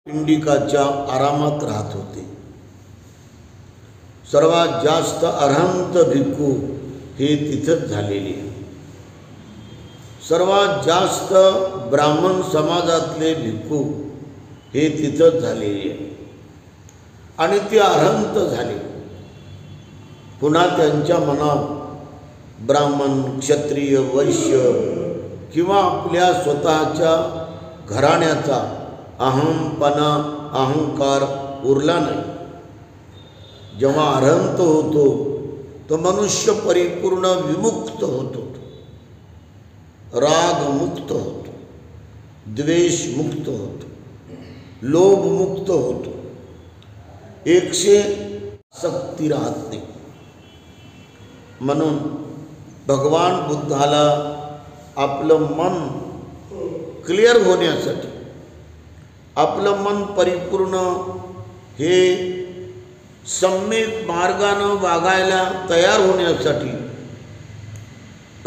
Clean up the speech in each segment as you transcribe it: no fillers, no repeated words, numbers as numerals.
पिंडिकाच्या आरामात राहत होते. सर्वात जास्त अरहंत भिक्खू हे तिथंच झालेले. सर्वात जास्त ब्राह्मण समाजातले भिक्खू हे तिथंच झालेले आणि ते अरहंत झाले. पुन्हा त्यांच्या मनात ब्राह्मण, क्षत्रिय, वैश्य किंवा आपल्या स्वतःच्या घराण्याचा अहमपणा, अहंकार उरला नाही. जेव्हा अरहंत होतो तो मनुष्य परिपूर्ण विमुक्त होतो, राग मुक्त होतो, द्वेष मुक्त होतो, लोभ मुक्त होतो, एकशे आसक्ती राहत नाही. म्हणून भगवान बुद्धाला आपलं मन क्लिअर होण्यासाठी, आपलं मन परिपूर्ण हे सम्यक मार्गानं वागायला तयार होण्यासाठी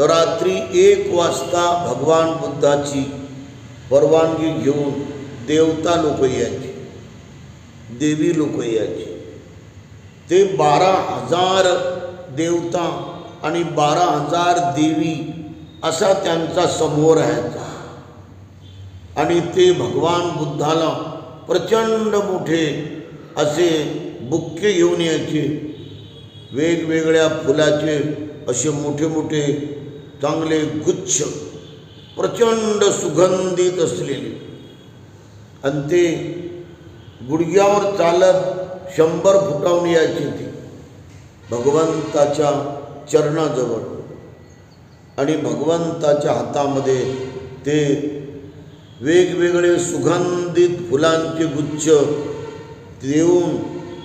रात्री 1 वाजता भगवान बुद्धाची परवानगी घेऊन देवता लोक यायचे, देवी लोक यायचे. ते 12,000 देवता आणि 12,000 देवी असा त्यांचा समूह राहायचा आणि ते भगवान बुद्धाला प्रचंड मोठे असे बुक्के घेऊन यायचे. वेगवेगळ्या फुलाचे असे मोठे मोठे चांगले गुच्छ, प्रचंड सुगंधित असलेले, आणि ते गुडघ्यावर चालत 100 फुटावून यायचे ते भगवंताच्या चरणाजवळ आणि भगवंताच्या हातामध्ये ते वेगवेगळे सुगंधित फुलांचे गुच्छ देऊन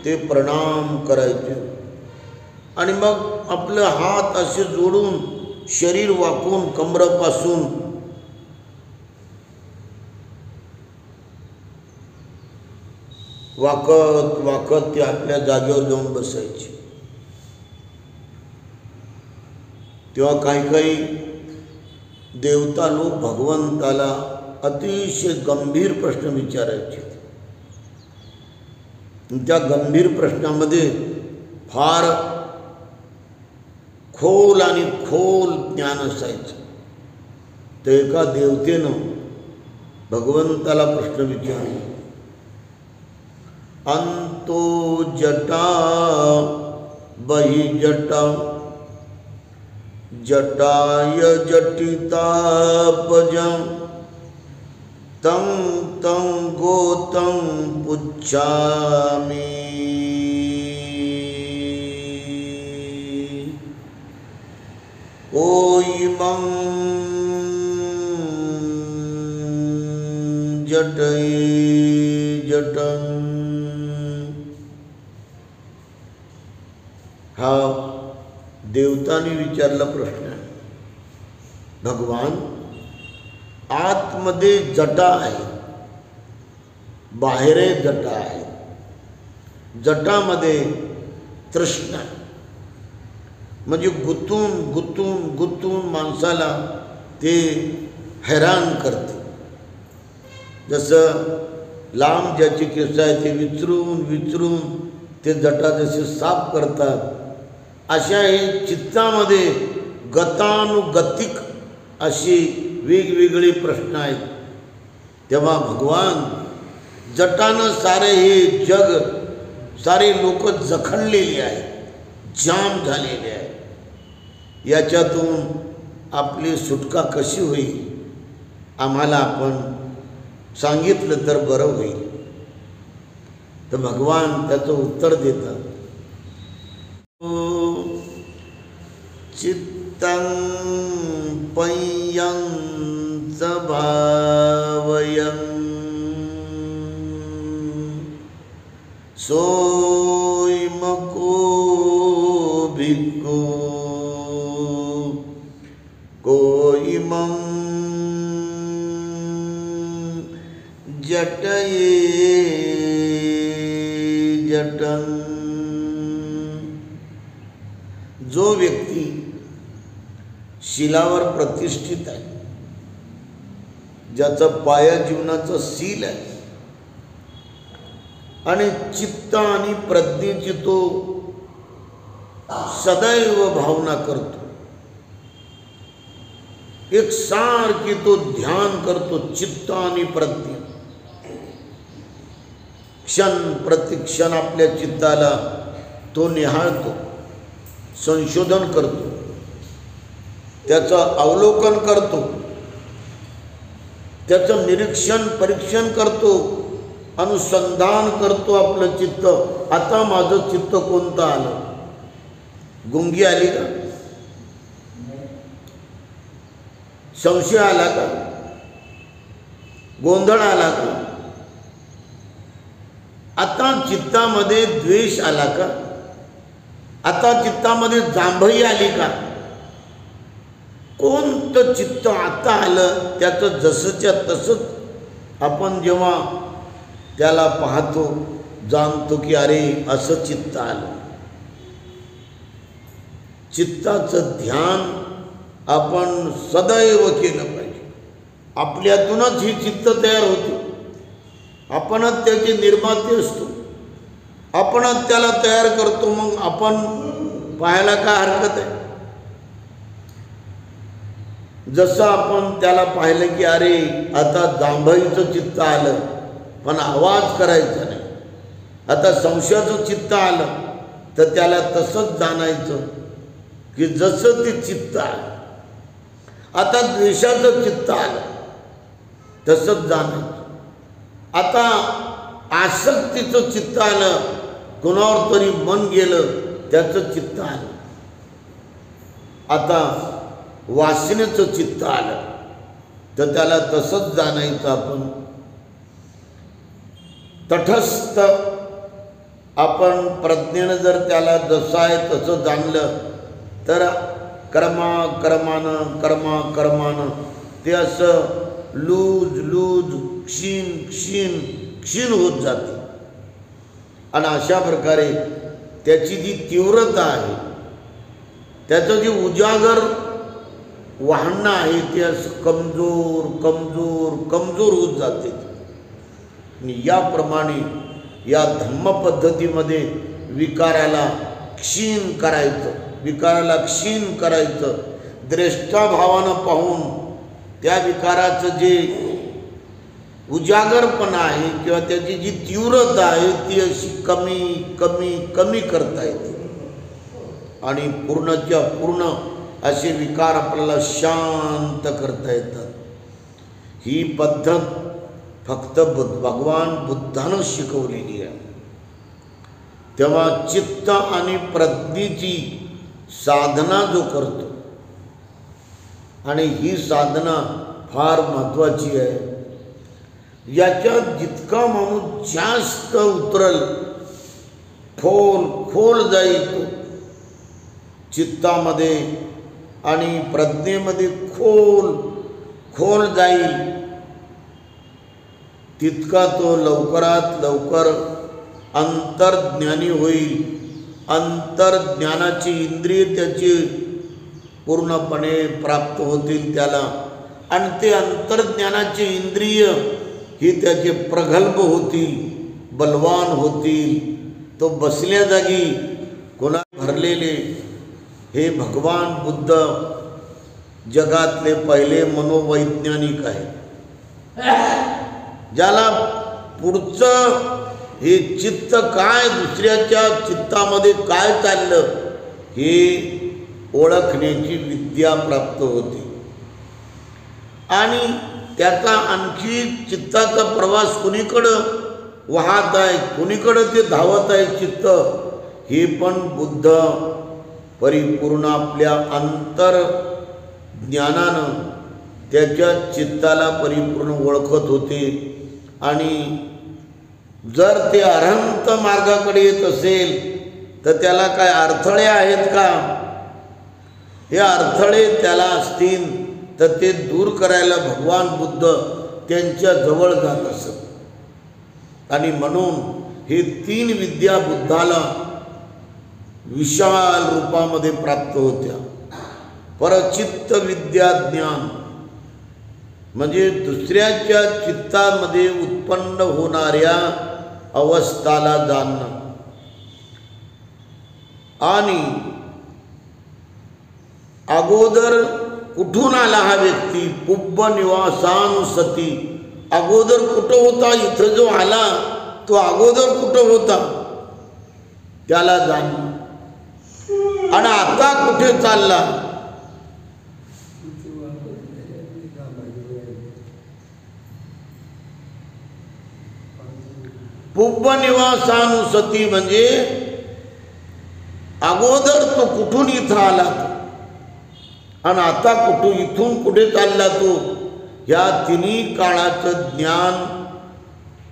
ते प्रणाम करायचे. आणि मग आपलं हात असे जोडून शरीर वाकून कमरेपासून वाकत वाकत ते आपल्या जागेवर जाऊन बसायचे. तेव्हा काही काही देवता लोक भगवंताला अतिशय गंभीर प्रश्न विचारायचे. त्या गंभीर प्रश्नामध्ये फार खोल आणि खोल ज्ञान असायचं. तर एका देवतेनं भगवंताला प्रश्न विचारला, अंतो जटा बहि जटा जटाय जटितापजं तं तं गोतं पुच्छामि. ओ इमं जटये जटं. हा देवतांनी विचारला प्रश्न. भगवान, आतमध्ये जटा आहे, बाहेर जटा आहे. जटामध्ये तृष्णा म्हणजे गुंतून गुंतून गुंतून माणसाला ते हैराण करते. जसं लांब ज्याची केस आहे ते विचरून विचरून ते जटा जसे साफ करतात, अशा हे चित्तामध्ये गतानुगतिक अशी वेगवेगळे प्रश्न आहेत. तेव्हा भगवान जटानं सारे हे जग, सारे लोक जखणलेली आहेत, जाम झालेले आहेत. याच्यातून आपली सुटका कशी होईल, आम्हाला आपण सांगितलं तर बरं होईल. तर भगवान त्याचं उत्तर देतात, चित्तं पय्यं भावयं सोऽयमको भिक्खु को इमं जटये जटं. जो व्यक्ती शिलावर प्रतिष्ठित आहे, ज्याचं पाया जीवनाचं सील आहे, आणि चित्त आणि प्रज्ञेची तो सदैव भावना करतो, एक सारखी तो ध्यान करतो. चित्त आणि प्रज्ञा क्षण प्रतिक्षण आपल्या चित्ताला तो निहाळतो, संशोधन करतो, त्याचं अवलोकन करतो, त्याचं निरीक्षण परीक्षण करतो, अनुसंधान करतो आपलं चित्त. आता माझं चित्त कोणतं आलं? गुंगी आली का? संशय आला का? गोंधळ आला का? आता चित्तामध्ये द्वेष आला का? आता चित्तामध्ये जांभई आली का? कोणतं चित्त आता आलं? त्याचं जसंच्या तसंच आपण जेव्हा त्याला पाहतो जाणतो की अरे असं चित्त आलं. चित्ताचं ध्यान आपण सदैव केलं पाहिजे. आपल्यातूनच ही चित्त तयार होते, आपणच त्याची निर्माते असतो, आपणच त्याला तयार करतो. मग आपण पाहायला काय हरकत आहे? जसं आपण त्याला पाहिलं की अरे आता जांभईचं चित्त आलं पण आवाज करायचा नाही, आता संशयाचं चित्त आलं तर त्याला तसंच जाणायचं की जसं ते चित्त आलं. आता द्वेषाचं चित्त आलं तसंच जाणायचं. आता आसक्तीचं चित्त आलं, कोणावर तरी मन गेलं त्याचं चित्त आलं. आता वासनेचं चित्त आलं तर त्याला तसंच जाणायचं. आपण तटस्थ आपण प्रज्ञेनं जर त्याला जसं आहे तसं जाणलं तर कर्मानं ते असं लूज क्षीण होत जाते. आणि अशा प्रकारे त्याची जी तीव्रता आहे, त्याचं जे उजागर वाहन आहे ते असं कमजोर होत जाते. आणि याप्रमाणे या धम्म पद्धतीमध्ये विकाराला क्षीण करायचं, द्रष्टाभावानं पाहून त्या विकाराचं जे उजागरपणा आहे किंवा त्याची जी तीव्रता आहे ती अशी कमी करता येते. आणि पूर्णच्या पूर्ण असे विकार आपल्याला शांत करता येतात. ही पद्धत फक्त भगवान बुद्धानं शिकवलेली आहे. तेव्हा चित्त आणि प्रज्ञेची साधना जो करतो, आणि ही साधना फार महत्त्वाची आहे. याच्यात जितका माणूस जास्त उतरल, खोल जाईल तो चित्तामध्ये आणि प्रज्ञेमध्ये खोल जाईल, तितका तो लवकरात लवकर अंतर्ज्ञानी होईल. अंतर्ज्ञानाची इंद्रिय त्याची पूर्णपणे प्राप्त होतील त्याला. आणि ते अंतर्ज्ञानाचे इंद्रिय ही त्याचे प्रगल्भ होतील, बलवान होतील. तो बसल्या जागी कोणा भरलेले हे भगवान बुद्ध जगातले पहिले मनोवैज्ञानिक आहेत. ज्याला पुढचं हे चित्त काय, दुसऱ्याच्या चित्तामध्ये काय चाललं हे ओळखण्याची विद्या प्राप्त होती. आणि त्याचा आणखी चित्ताचा प्रवास कुणीकडं वाहत आहे, कुणीकडं ते धावत आहे चित्त, हे पण बुद्ध परिपूर्ण आपल्या अंतर्ज्ञानानं त्याच्या चित्ताला परिपूर्ण ओळखत होते. आणि जर ते अरहंत मार्गाकडे येत असेल तर त्याला काय अडथळे आहेत का? हे अडथळे त्याला असतील तर ते दूर करायला भगवान बुद्ध त्यांच्या जवळ जात असत. आणि म्हणून हे 3 विद्या बुद्धाला विशाल रूपामध्ये प्राप्त होत्या. परचित्त विद्या ज्ञान म्हणजे दुसऱ्याच्या चित्तामध्ये उत्पन्न होणाऱ्या अवस्थाला जाणणं आणि अगोदर कुठून आला हा व्यक्ती, पुब्ब निवासानुसती, अगोदर कुठं होता, इथं जो आला तो अगोदर कुठं होता त्याला जाणणं, आणि आता कुठे चालला, पुब्ब निवासानुसती म्हणजे अगोदर तो कुठून इथं आला आणि आता कुठून इथून कुठे चालला तो, या तिन्ही काळाचं ज्ञान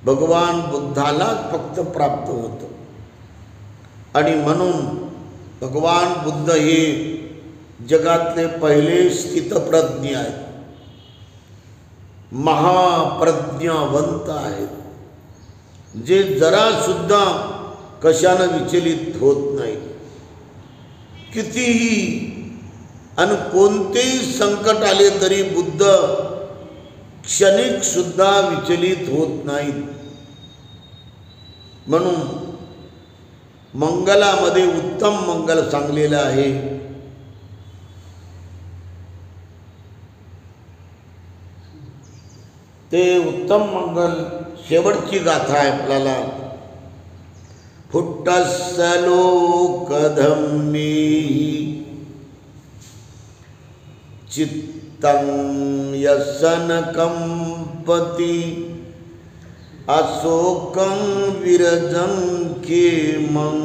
भगवान बुद्धाला फक्त प्राप्त होतं. आणि म्हणून भगवान बुद्ध हे जगातले पहिले स्थितप्रज्ञ आहेत, महाप्रज्ञावंत आहेत, जे जरा सुद्धा कशानं विचलित होत नाही. कितीही आणि कोणतेही संकट आले तरी बुद्ध क्षणिक सुद्धा विचलित होत नाहीत. म्हणून मंगलामध्ये उत्तम मंगल सांगलेलं आहे. ते उत्तम मंगल शेवटची गाथा आहे आपल्याला. फुट्टस्स लोकधम्मी चित्तं यसन कंपति अशोकं विरजं केमं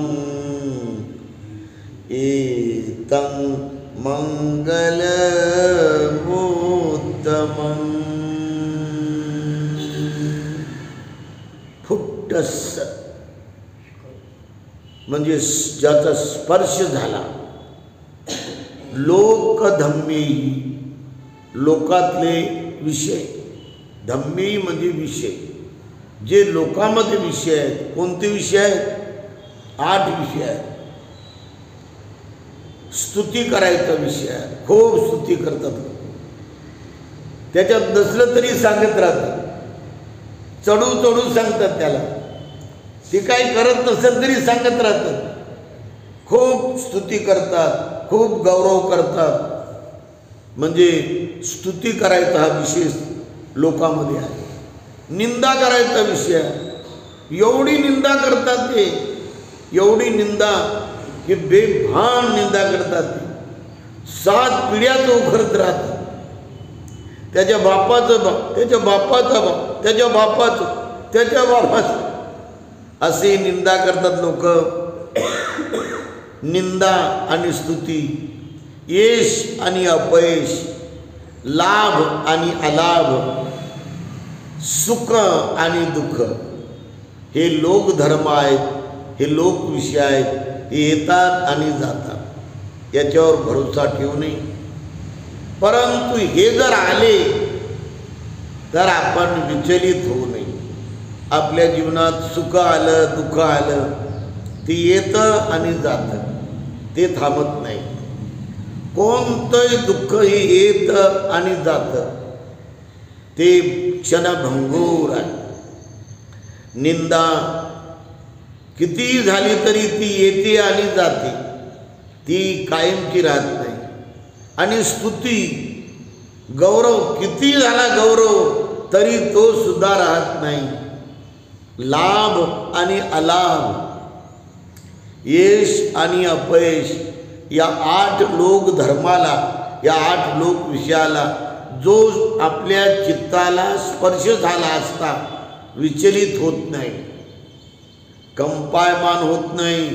एतं मंगलमोत्तमम्. फुट्टस्स म्हणजे ज्याचा स्पर्श झाला. लोकधम्मी लोकातले विषय, धम्मी म्हणजे विषय, जे लोकांमध्ये विषय आहेत. कोणते विषय आहेत? 8 विषय आहेत. स्तुती करायचा विषय आहे, खूप स्तुती करतात. त्याच्यात नसलं तरी सांगत राहतात, चढू चढू सांगतात त्याला. ते काही करत नसेल तरी सांगत राहतात, खूप स्तुती करतात, खूप गौरव करतात. म्हणजे स्तुती करायचा हा विषय लोकांमध्ये आहे. निंदा करायचा विषय आहे. एवढी निंदा करतात ते, एवढी निंदा की बेभान निंदा करतात. 7 पिढ्या तो उघडत राहतात. त्याच्या बापाचं बाप, त्याच्या बापाचा बाप, त्याच्या बापाचं, त्याच्या बापाचं, असे निंदा करतात लोक. निंदा आणि स्तुती, यश आणि अपयश, लाभ आणि अलाभ, सुख आणि दुःख, हे लोकधर्म आहेत, हे लोकविषय आहेत. हे येतात आणि जातात, याच्यावर भरोसा ठेवू नये. परंतु हे जर आले तर आपण विचलित होऊ नये. आपल्या जीवनात सुख आलं, दुःख आलं, ते येतं आणि जातं, ते थांबत नाही. कोणतंही दुःख हे येतं आणि जातं, ते क्षणभंगूर आहे. निंदा कितीही झाली तरी ती येते आणि जाते, ती कायमची राहत नाही. आणि स्तुती, गौरव, किती झाला गौरव तरी तो सुद्धा राहत नाही. लाभ आणि अलाभ, यश आणि अपयश, या 8 लोक धर्माला, या 8 लोक विषयाला जो आपल्या चित्ताला स्पर्श झाला असता विचलित होत नाही, कंपायमान होत नाही,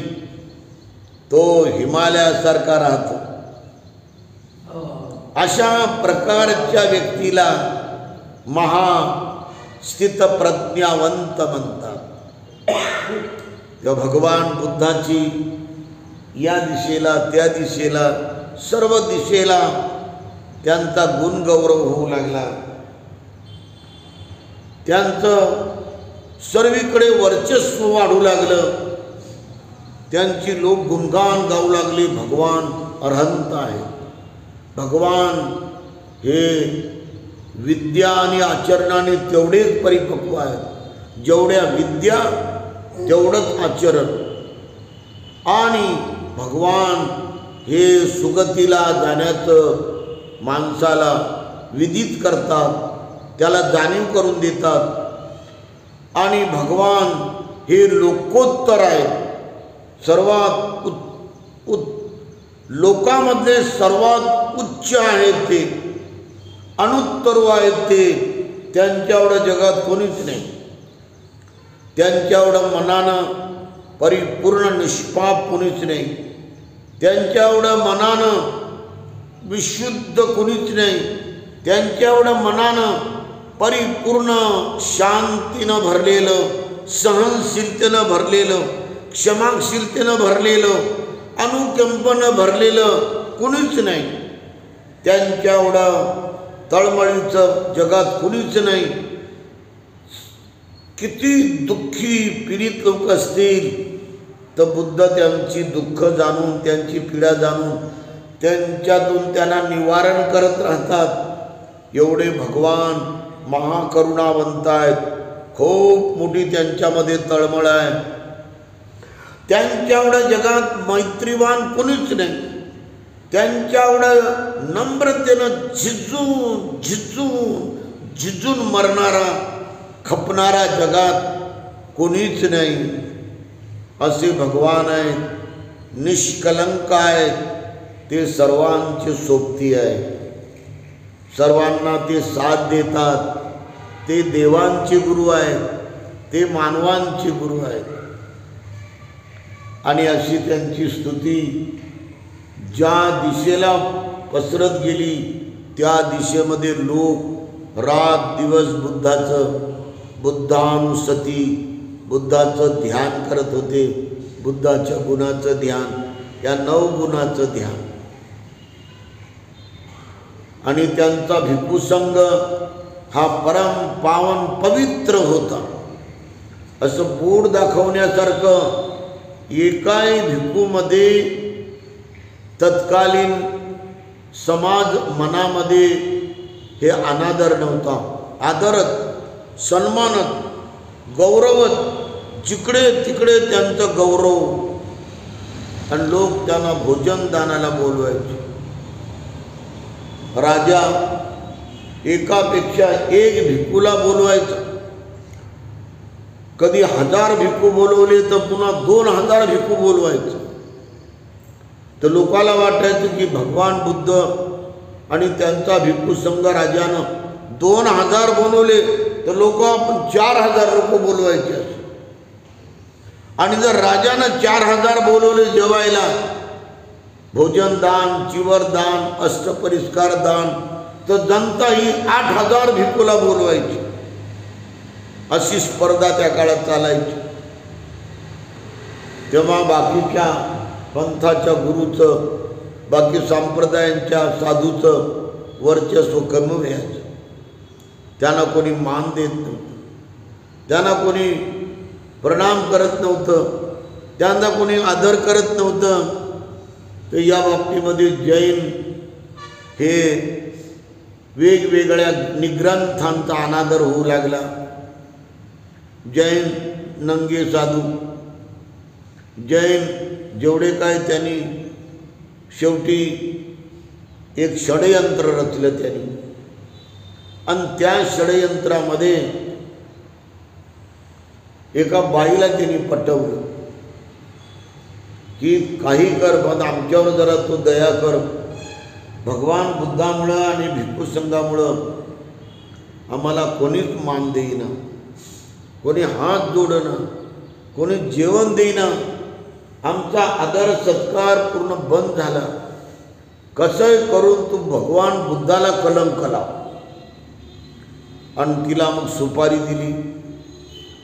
तो हिमालयासारखा राहतो. अशा प्रकारच्या व्यक्तीला महास्थितप्रज्ञावंत म्हणतात. तेव्हा भगवान बुद्धाची या दिशेला त्या दिशेला सर्व दिशेला त्यांचा गुणगौरव होऊ लागला. त्यांचं सर्वीकडे वर्चस्व वाढू लागलं. त्यांची लोक गुणगान गाऊ लागले. भगवान अरहंत आहे. भगवान हे विद्या आणि आचरणाने तेवढेच परिपक्व आहेत जेवढ्या विद्या तेवढंच आचरण. आणि भगवान हे सुगतीला जाण्याचं माणसाला विदित करतात, त्याला जाणीव करून देतात. आणि भगवान हे लोकोत्तर आहे, सर्वात लोकांमधले सर्वात उच्च आहेत ते, अनुत्तरू आहेत ते. त्यांच्याएवढं जगात कोणीच नाही. त्यांच्याएवढं मनानं परिपूर्ण निष्पाप कोणीच नाही. त्यांच्याएवढं मनानं विशुद्ध कोणीच नाही. त्यांच्याएवढं मनानं परिपूर्ण शांतीनं भरलेलं, सहनशीलतेनं भरलेलं, क्षमाशीलतेनं भरलेलं, अनुकंपनं भरलेलं कुणीच नाही. त्यांच्याएवढं तळमळीचं जगात कुणीच नाही. किती दुःखी पीडित लोक असतील तर बुद्ध त्यांची दुःख जाणून, त्यांची पीडा जाणून त्यांच्यातून त्यांना निवारण करत राहतात. एवढे भगवान महाकरुणावंत आहेत. खूप मोठी त्यांच्यामध्ये तळमळ आहे. त्यांच्याएवढं जगात मैत्रीवान कोणीच नाही. त्यांच्याएवढं नम्रतेनं झिजून झिजून झिजून मरणारा, खपणारा जगात कोणीच नाही. असे भगवान आहेत, निष्कलंक आहेत. ते सर्वांचे सोबती आहे, सर्वांना ते साथ देतात. ते देवांचे गुरु आहेत, ते मानवांचे गुरु आहेत. आणि अशी त्यांची स्तुती ज्या दिशेला पसरत गेली त्या दिशेमध्ये लोक रात दिवस बुद्धानुसती, बुद्धाचं ध्यान करत होते. बुद्धाच्या गुणाचं ध्यान, या 9 गुणाचं ध्यान. आणि त्यांचा भिक्खुसंघ हा परम पावन पवित्र होता. असं बोर्ड दाखवण्यासारखं एकाही भिक्खूमध्ये तत्कालीन समाज मनामध्ये हे अनादर नव्हता. आदरत, सन्मानत, गौरवत, जिकडे तिकडे त्यांचं गौरव. आणि लोक त्यांना भोजन दानाला बोलवायचे. राजा एकापेक्षा एक भिक्खूला बोलवायचा. कधी 1000 भिक्खू बोलवले तर पुन्हा 2000 भिक्खू बोलवायचं. तर लोकाला वाटायचं की भगवान बुद्ध आणि त्यांचा भिक्खू संघ राजानं 2000 बोलवले तर लोक आपण 4000 लोक बोलवायचे. आणि जर राजानं 4000 बोलवले जेवायला, भोजन दान, चिवर दान, अष्टपरिष्कार दान, तर जनता ही 8000 भिक्खूला बोलवायची. अशी स्पर्धा त्या काळात चालायची. तेव्हा बाकीच्या पंथाच्या गुरुचं, बाकी संप्रदायांच्या साधूचं वर्चस्व कमी व्हायचं. त्यांना कोणी मान देत नव्हतं, त्यांना कोणी प्रणाम करत नव्हतं, त्यांना कोणी आदर करत नव्हतं. तर या बाबतीमध्ये जैन हे वेगवेगळ्या निग्रंथांचा अनादर होऊ लागला. जैन नंगे साधू, जैन जेवढे काय त्यांनी शेवटी एक षडयंत्र रचलं त्यांनी. आणि त्या षडयंत्रामध्ये एका बाईला त्यांनी पटवलं की काही कर, पण आमच्यावर जरा तू दया कर. भगवान बुद्धामुळं आणि भिक्खू संघामुळं आम्हाला कोणीच मान देईना, कोणी हात जोडणं, कोणी जेवण देईना. आमचा आदर सत्कार पूर्ण बंद झाला. कसंही करून तू भगवान बुद्धाला कलंक लाव. आणि तिला मग सुपारी दिली,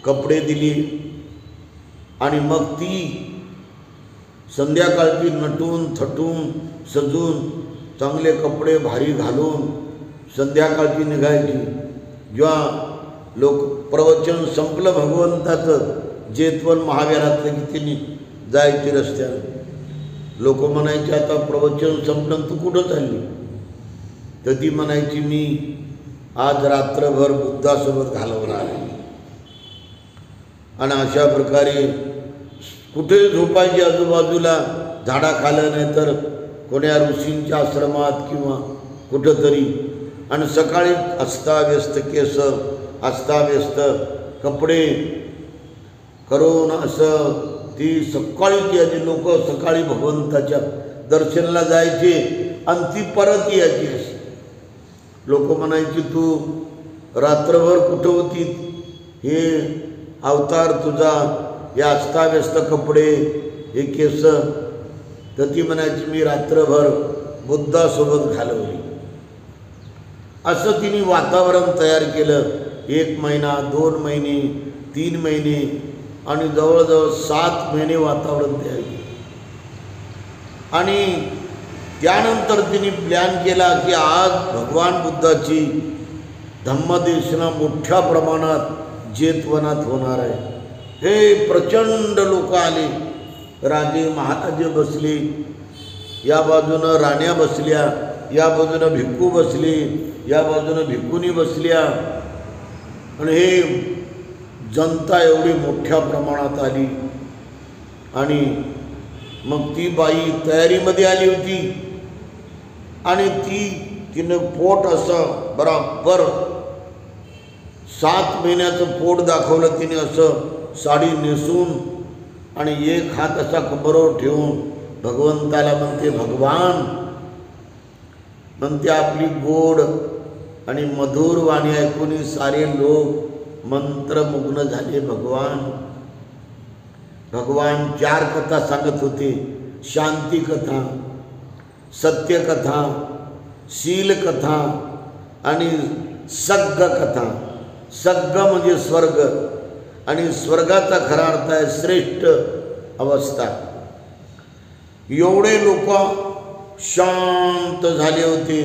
कपडे दिली. आणि मग ती संध्याकाळची नटून थटून सजून चांगले कपडे भारी घालून संध्याकाळची निघायची. जेव्हा लोक प्रवचन संपलं भगवंताचं, जेतवन महावीरातलं की तिने जायची रस्त्यानं. लोक म्हणायचे आता प्रवचन संपलं तू कुठं चालली? तर ती म्हणायची मी आज रात्रभर बुद्धासोबत घालवणार आहे. आणि अशा प्रकारे कुठे झोपायची आजूबाजूला झाडाखालं, नाही तर कोण्या ऋषींच्या आश्रमात किंवा कुठंतरी. आणि सकाळी अस्ताव्यस्त केस, अस्ताव्यस्त कपडे करून असं ती सकाळी ती लोक सकाळी भगवंताच्या दर्शनाला जायचे आणि ती परत यायची. अशी लोक म्हणायची, तू रात्रभर कुठं होती? हे अवतार तुझा, या अस्ताव्यस्त कपडे, हे केस. तर ती म्हणायची, मी रात्रभर बुद्धासोबत घालवली. असं तिने वातावरण तयार केलं. 1 महिना, 2 महिने, 3 महिने आणि जवळजवळ 7 महिने वातावरण तयार केलं. आणि त्यानंतर तिने प्लॅन केला की आज भगवान बुद्धाची धम्मदेशना मोठ्या प्रमाणात जेतवनात होणार आहे. हे प्रचंड लोक आले. राजे महाराजे बसले, या बाजूनं राण्या बसल्या, या बाजूनं भिक्खू बसले, या बाजूनं भिक्खुनी बसल्या. आणि हे जनता एवढी मोठ्या प्रमाणात आली. आणि मग ती बाई तयारीमध्ये आली होती. आणि तिनं पोट असं बराबर 7 महिन्याचं पोट दाखवलं तिने, असं साडी नेसून. आणि एक हात असा कमरेवर ठेवून भगवंताला म्हणते, भगवान म्हणते. आपली गोड आणि मधुर वाणी ऐकून सारे लोक मंत्रमुग्न झाले. भगवान 4 कथा सांगत होते. शांती कथा, सत्य कथा, शील कथा आणि सग्ग कथा. सग्ग म्हणजे स्वर्ग, आणि स्वर्गाचा खरा अर्थ आहे श्रेष्ठ अवस्था. एवढे लोक शांत झाले होते.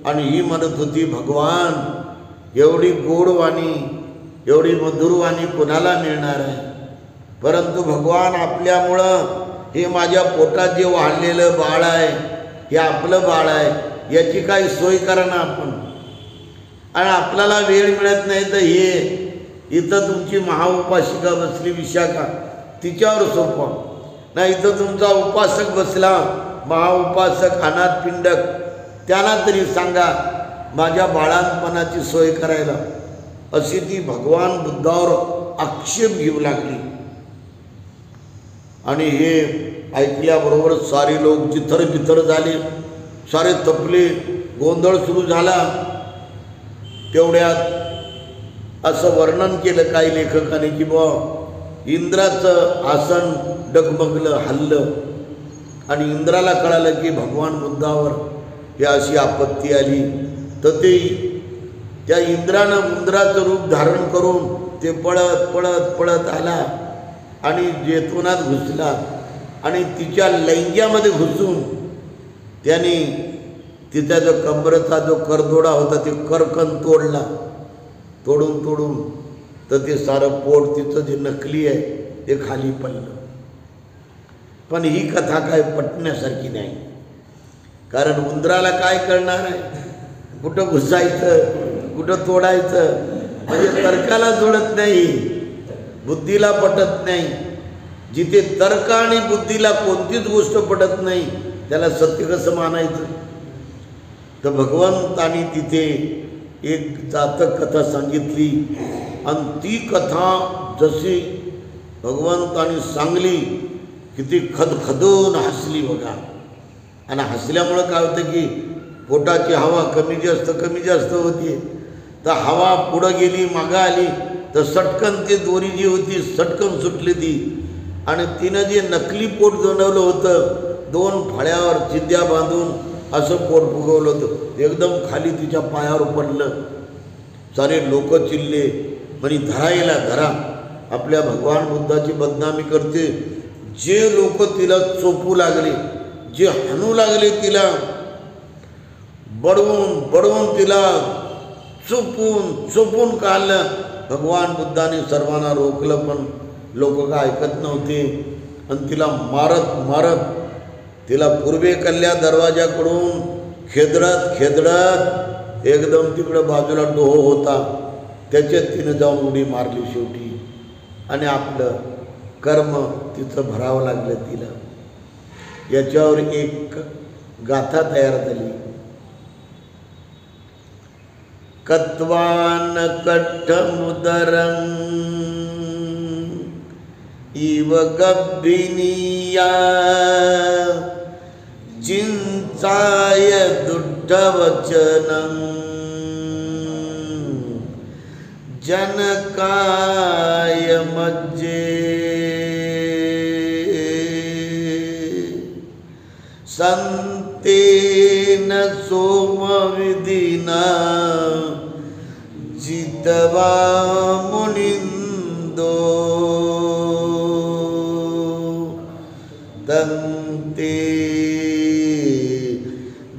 आणि ही म्हणत होती, भगवान एवढी गोडवाणी, एवढी मधुरवाणी कोणाला मिळणार आहे? परंतु भगवान आपल्यामुळं हे माझ्या पोटात जे वाढलेलं बाळ आहे, हे आपलं बाळ आहे, याची काही सोय करा ना आपण. आणि आपल्याला वेळ मिळत नाही तर हे इथं तुमची महाउपासिका बसली विशाखा, तिच्यावर सोपा नाही. इथं तुमचा उपासक बसला, महाउपासक अनाथ पिंडक, त्याला तरी सांगा माझ्या बाळांपणाची सोय करायला. अशी ती भगवान बुद्धावर आक्षेप घेऊ लागली. आणि हे ऐकल्याबरोबर सारे लोक जिथर बिथर झाले, सारे तपले, गोंधळ सुरू झाला. तेवढ्यात असं वर्णन केलं काही लेखकाने की इंद्राचं आसन डगमगलं, हल्लं. आणि इंद्राला कळालं की भगवान बुद्धावर ही अशी आपत्ती आली. तर ते त्या इंद्रानं उंदराचं रूप धारण करून ते पळत पळत पळत आला आणि जेतवनात घुसला. आणि तिच्या लैंग्यामध्ये घुसून त्याने तिचा जो कमरेचा जो करदोडा होता ते करकन तोडला. तोडून तर ते सारं पोट तिचं जे नकली आहे ते खाली पडलं. पण ही कथा काय पटण्यासारखी नाही. कारण उंदराला काय कळणार आहे, कुठं घुसायचं, कुठं तोडायचं. म्हणजे तर्काला जुळत नाही, बुद्धीला पटत नाही. जिथे तर्क आणि बुद्धीला कोणतीच गोष्ट पटत नाही त्याला सत्य कसं मानायचं. तर भगवंतानी तिथे एक जातक कथा सांगितली. आणि ती कथा जशी भगवंतानी सांगली की ती खदखदून हसली बघा. आणि हसल्यामुळं काय होतं की पोटाची हवा कमी जास्त होती. तर हवा पुढं गेली, मागं आली, तर सटकन ती दोरी जी होती सटकन सुटली ती. आणि तिनं जे नकली पोट बनवलं होतं, 2 फळ्यावर चिंध्या बांधून असं पोट फुगवलं होतं, एकदम खाली तिच्या पायावर पडलं. सारे लोक चिल्ले, म्हणे धरायला धरा. आपल्या भगवान बुद्धाची बदनामी करते. जे लोक तिला चोपू लागले, जे हाणू लागले तिला, बडवून तिला चोपून काढलं. भगवान बुद्धाने सर्वांना रोखलं, पण लोक काय ऐकत नव्हते. आणि तिला मारत तिला पूर्वेकडल्या दरवाजाकडून खेदडत एकदम तिकडं बाजूला डोह होता त्याच्यात तिनं जाऊन उडी मारली शेवटी. आणि आपलं कर्म तिथं भरावं लागलं तिला. याच्यावर एक गाथा तयार झाली. कत्वान कट्टमुदरं इव गब्बिनीया चिंचाय दुष्टवचनं जनकाय मज्जे संतेन सोमविधिना जितवा मुनिंदो तंते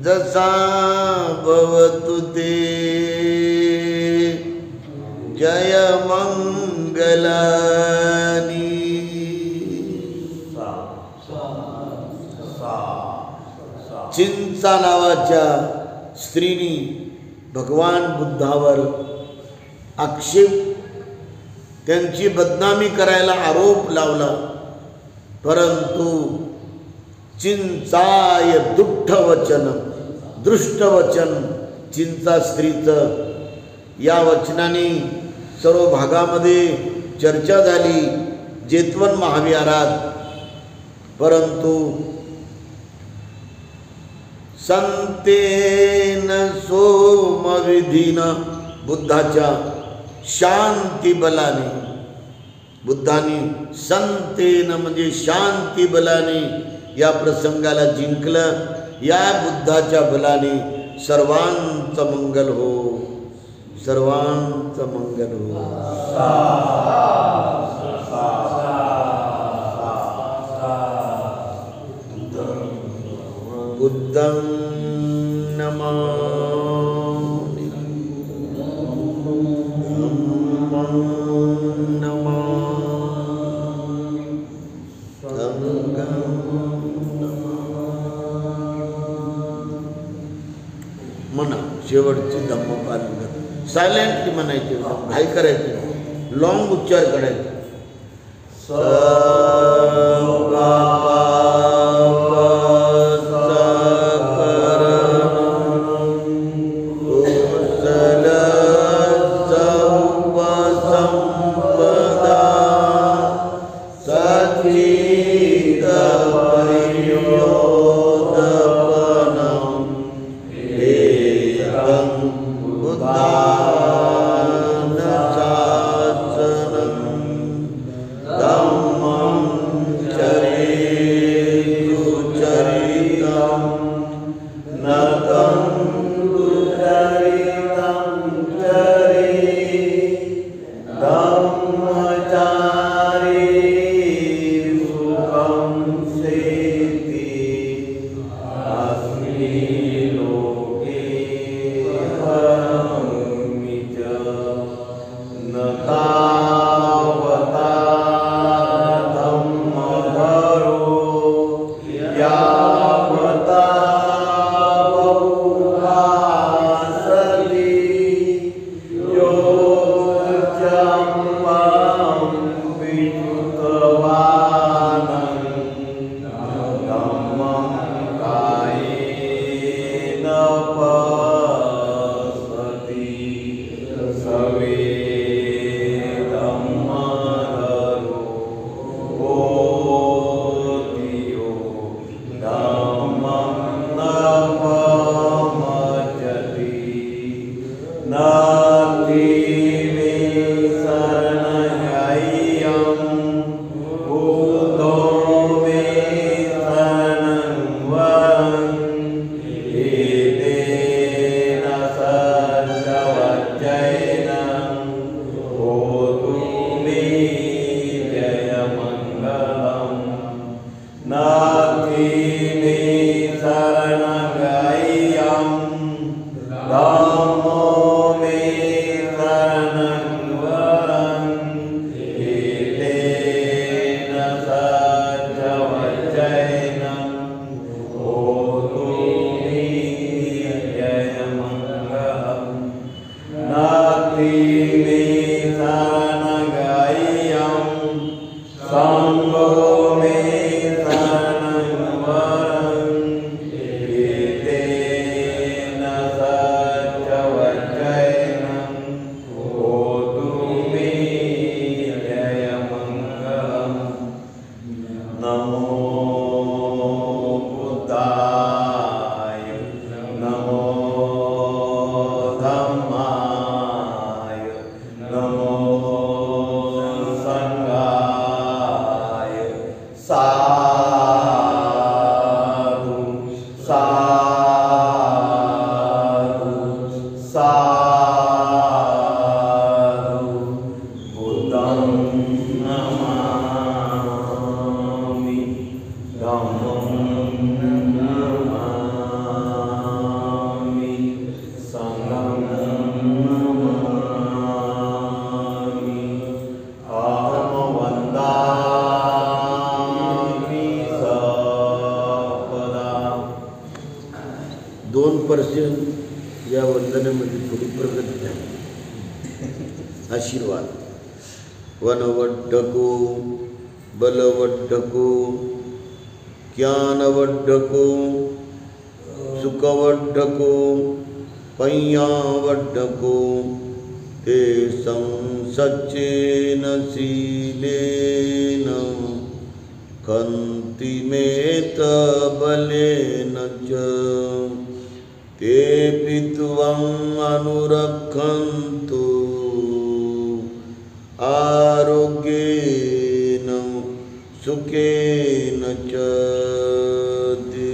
जसा भवतु ते जय मंगलानी. चिंचा नावाच्या स्त्रीनी भगवान बुद्धावर आक्षेप, त्यांची बदनामी करायला आरोप लावला. परंतु चिंचाय दुष्टवचन, दृष्टवचन चिंचा स्त्रीचं, या वचनाने सर्व भागामध्ये चर्चा झाली जेतवन महाविहारात. परंतु संतेन सोमविधीनं, बुद्धाच्या शांती बलाने, बुद्धाने संतेन म्हणजे शांती बलाने या प्रसंगाला जिंकलं. या बुद्धाच्या बलाने सर्वांचं मंगल हो, सर्वांचं मंगल हो. बुद्धं नमामि, धम्मं नमामि, संघं नमामि. म्हणा शेवटची धम्मपालन कर. सायलेंटली म्हणायचे, घाई करायचे, लॉंग उच्चार करायचे. Dhamma शम्भो मे शरणं वरं एतेन सत्यवचैन होतु मे जयमङ्गलम् नमो बुद्धाय नमो धम्माय नमो संघाय साधु साधु साधु बुद्धं नमामि धम्मं नमामि संघं नमामि अहं वन्दामि सर्वदा। 2% या वंदनेमध्ये थोडी प्रगती झाली. आशीर्वाद. वनवड्ढको बलवड्ढको ज्ञानवड्ढको सुखवड्ढको पय्यावड्ढको ते सच्चेन शीलेन कन्तिमेत बलेन च ते पित्वम् अनुरक्षन्तु आरोग्येन सुखेन च ते।